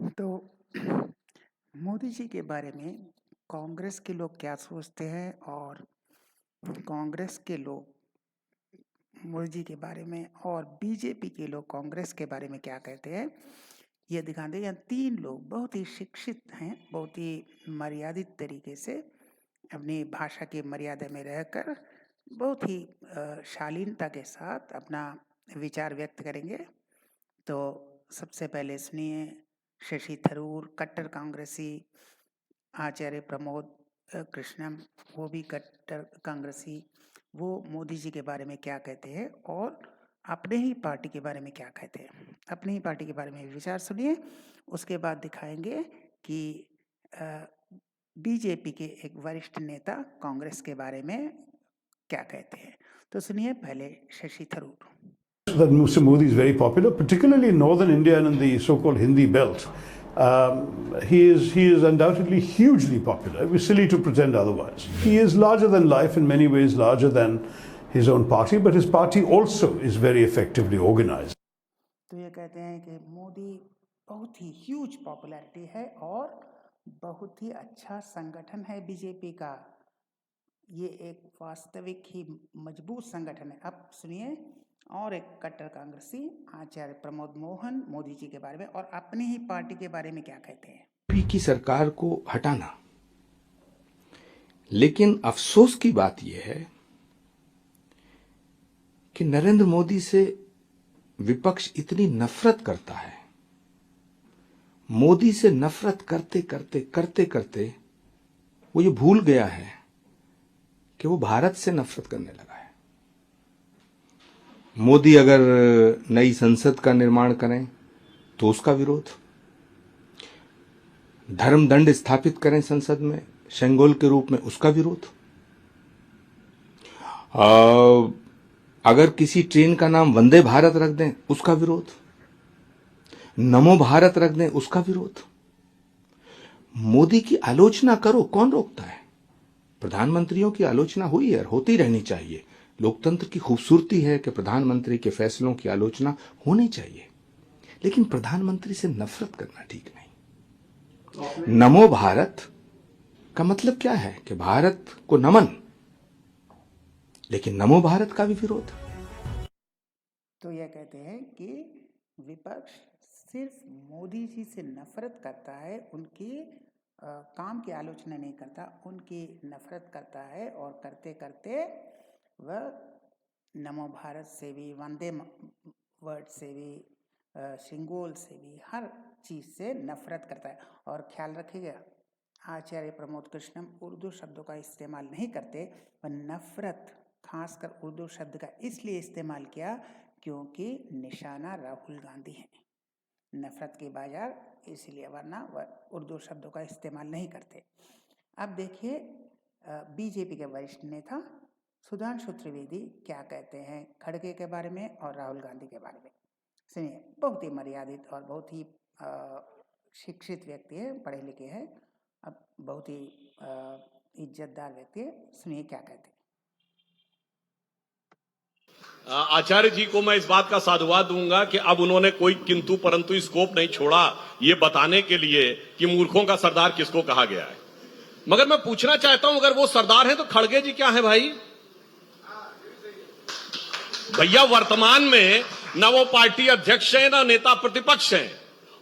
तो मोदी जी के बारे में कांग्रेस के लोग क्या सोचते हैं और कांग्रेस के लोग मोदी जी के बारे में और बीजेपी के लोग कांग्रेस के बारे में क्या कहते हैं, ये दिखाते हैं। यहाँ तीन लोग बहुत ही शिक्षित हैं, बहुत ही मर्यादित तरीके से अपनी भाषा की मर्यादा में रहकर बहुत ही शालीनता के साथ अपना विचार व्यक्त करेंगे। तो सबसे पहले सुनिए शशि थरूर, कट्टर कांग्रेसी, आचार्य प्रमोद कृष्णम, वो भी कट्टर कांग्रेसी, वो मोदी जी के बारे में क्या कहते हैं और अपने ही पार्टी के बारे में क्या कहते हैं। अपनी ही पार्टी के बारे में विचार सुनिए, उसके बाद दिखाएंगे कि बीजेपी के एक वरिष्ठ नेता कांग्रेस के बारे में क्या कहते हैं। तो सुनिए पहले Shashi Tharoor. That Mr. Modi is very popular, particularly in northern India and in the so-called Hindi belt. He is undoubtedly hugely popular. It would be silly to pretend otherwise. He is larger than life, in many ways larger than his own party, but his party also is very effectively organized. तो ये कहते हैं कि मोदी बहुत ही huge popularity है और बहुत ही अच्छा संगठन है बीजेपी का। ये एक वास्तविक ही मजबूत संगठन है। अब सुनिए और एक कट्टर कांग्रेसी आचार्य प्रमोद मोहन मोदी जी के बारे में और अपनी ही पार्टी के बारे में क्या कहते हैं। बीजेपी की सरकार को हटाना, लेकिन अफसोस की बात यह है कि नरेंद्र मोदी से विपक्ष इतनी नफरत करता है। मोदी से नफरत करते करते वो ये भूल गया है कि वो भारत से नफरत करने लगा है। मोदी अगर नई संसद का निर्माण करें तो उसका विरोध, धर्म दंड स्थापित करें संसद में शेंगोल के रूप में, उसका विरोध, अगर किसी ट्रेन का नाम वंदे भारत रख दें उसका विरोध, नमो भारत रख दें उसका विरोध। मोदी की आलोचना करो, कौन रोकता है? प्रधानमंत्रियों की आलोचना हुई है और होती रहनी चाहिए। लोकतंत्र की खूबसूरती है कि प्रधानमंत्री के फैसलों की आलोचना होनी चाहिए, लेकिन प्रधानमंत्री से नफरत करना ठीक नहीं। नमो भारत का मतलब क्या है कि भारत को नमन, लेकिन नमो भारत का भी विरोध। तो यह कहते हैं कि विपक्ष सिर्फ मोदी जी से नफरत करता है, उनकी काम की आलोचना नहीं करता, उनकी नफरत करता है और करते करते वह नमो भारत से भी, वंदे वर्ड से भी, शिंगोल से भी, हर चीज़ से नफरत करता है। और ख्याल रखिएगा, आचार्य प्रमोद कृष्णम उर्दू शब्दों का इस्तेमाल नहीं करते, वह नफरत खासकर उर्दू शब्द का इसलिए इस्तेमाल किया क्योंकि निशाना राहुल गांधी है, नफरत के बाजार, इसलिए, वरना वह उर्दू शब्दों का इस्तेमाल नहीं करते। अब देखिए बीजेपी के वरिष्ठ नेता सुधांशु त्रिवेदी क्या कहते हैं खड़गे के बारे में और राहुल गांधी के बारे में। सुनिए, बहुत ही मर्यादित और बहुत ही शिक्षित व्यक्ति है, पढ़े लिखे हैं, अब बहुत ही इज्जतदार व्यक्ति है। सुनिए क्या कहते हैं। आचार्य जी को मैं इस बात का साधुवाद दूंगा कि अब उन्होंने कोई किंतु परंतु स्कोप नहीं छोड़ा ये बताने के लिए कि मूर्खों का सरदार किसको कहा गया है। मगर मैं पूछना चाहता हूं, अगर वो सरदार हैं तो खड़गे जी क्या है भाई? भैया वर्तमान में ना वो पार्टी अध्यक्ष है, ना नेता प्रतिपक्ष है,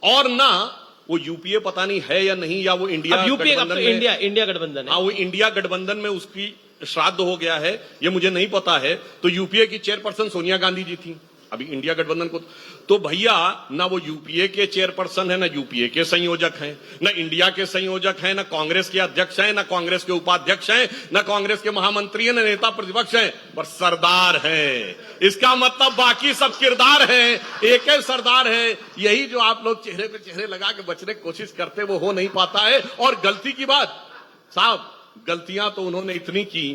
और ना वो यूपीए पता नहीं है या नहीं, या वो इंडिया गठबंधन में, इंडिया गठबंधन है। हाँ, वो इंडिया गठबंधन में उसकी श्राद्ध हो गया है, ये मुझे नहीं पता है। तो यूपीए की चेयरपर्सन सोनिया गांधी जी थी, अभी इंडिया गठबंधन को, तो भैया ना वो यूपीए के चेयरपर्सन है, ना यूपीए के संयोजक हैं, ना इंडिया के संयोजक हैं, ना कांग्रेस के अध्यक्ष हैं, ना कांग्रेस के उपाध्यक्ष हैं, ना कांग्रेस के महामंत्री हैं, ना नेता प्रतिपक्ष हैं, पर सरदार हैं। इसका मतलब बाकी सब किरदार हैं, एक ही सरदार है। यही जो आप लोग चेहरे पे चेहरे लगा के बचने की कोशिश करते, वो हो नहीं पाता है। और गलती की बात साहब, गलतियां तो उन्होंने इतनी की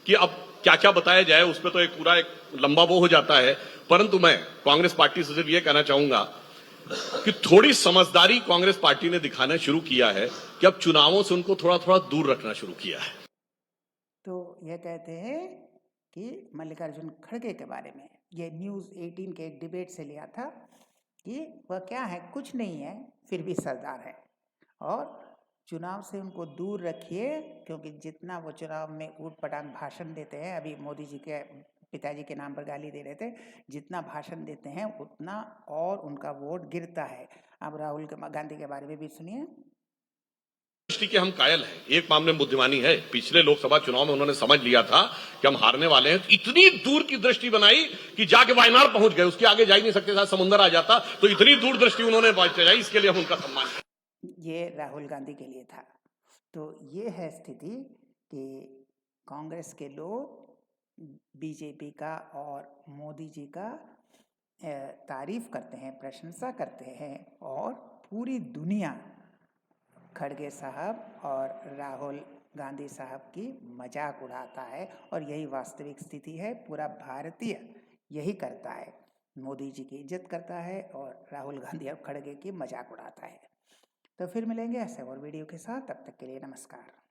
कि अब क्या क्या बताया जाए, उस पर तो एक पूरा एक लंबा वो हो जाता है। परंतु मैं कांग्रेस पार्टी से सिर्फ ये कहना चाहूंगा कि थोड़ी समझदारी कांग्रेस पार्टी ने दिखाना शुरू किया है कि अब चुनावों से उनको थोड़ा थोड़ा दूर रखना शुरू किया है। तो यह कहते हैं कि मल्लिकार्जुन खड़गे के बारे में, ये न्यूज़ 18 के एक डिबेट से लिया था कि वह क्या है, कुछ नहीं है फिर भी सरदार है। और चुनाव से उनको दूर रखिए, क्योंकि जितना वो चुनाव में ऊट पटांग भाषण देते हैं, अभी मोदी जी के पिताजी के नाम पर गाली दे रहे थे, जितना भाषण देते हैं उतना और उनका वोट गिरता है। अब राहुल गांधी के बारे में भी सुनिए। दृष्टि के हम कायल हैं, एक मामले में बुद्धिमानी है। पिछले लोकसभा चुनाव में उन्होंने समझ लिया था कि हम हारने वाले हैं, इतनी दूर की दृष्टि बनाई कि जाके वायनाड पहुंच गए, उसके आगे जा ही नहीं सकते, था समुद्र आ जाता, तो इतनी दूर दृष्टि उन्होंने बनाई, इसके लिए हम उनका सम्मान करते हैं। ये राहुल गांधी के लिए था। तो ये है स्थिति कि कांग्रेस के लोग बीजेपी का और मोदी जी का तारीफ करते हैं, प्रशंसा करते हैं, और पूरी दुनिया खड़गे साहब और राहुल गांधी साहब की मजाक उड़ाता है। और यही वास्तविक स्थिति है, पूरा भारतीय यही करता है, मोदी जी की इज्जत करता है और राहुल गांधी और खड़गे की मजाक उड़ाता है। तो फिर मिलेंगे ऐसे और वीडियो के साथ, तब तक के लिए नमस्कार।